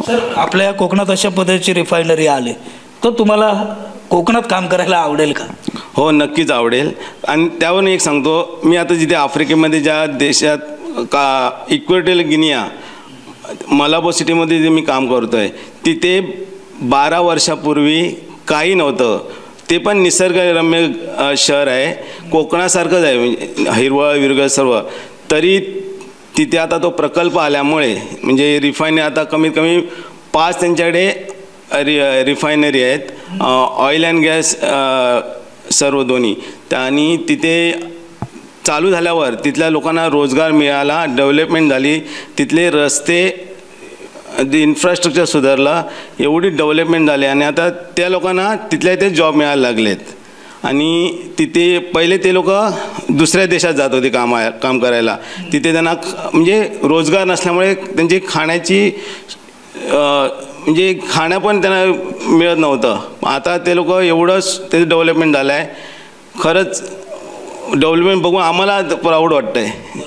Sir आपल्या कोकणात अशा पद्धतीची रिफायनरी आले तर तुम्हाला कोकणात काम करायला आवडेल का? हो, नक्कीच आवडेल. आणि त्यावरून एक सांगतो, मी आता जिथे आफ्रिकेमध्ये ज्या देशात इक्वेटोरियल गिनिया मलाबो सिटीमध्ये जे मी काम करतो आहे तिथे 12 वर्षापूर्वी काही नव्हतं. ते पण निसर्गरम्य शहर आहे, कोकणासारखंच आहे, म्हणजे हिरवळ विरगळ सर्व. तरी तिथे आता तो प्रकल्प आल्यामुळे म्हणजे रिफायनरी आता कमीत कमी 5 त्यांच्याकडे रिफायनरी आहेत, ऑइल अँड गॅस सर्व दोन्ही. आणि तिथे चालू झाल्यावर तिथल्या लोकांना रोजगार मिळाला, डेव्हलपमेंट झाली, तिथले रस्ते इन्फ्रास्ट्रक्चर सुधारलं, एवढी डेव्हलपमेंट झाली आणि आता त्या लोकांना तिथल्या इथे जॉब मिळायला लागलेत. आणि तिथे पहिले ते लोक दुसऱ्या देशात जात होते काम करायला, तिथे त्यांना म्हणजे रोजगार नसल्यामुळे त्यांची खाण्याची म्हणजे खाणं पण त्यांना मिळत नव्हतं. आता ते लोक एवढंच त्याचं डेव्हलपमेंट झालं आहे. खरंच डेव्हलपमेंट बघून आम्हाला प्राऊड वाटतं आहे.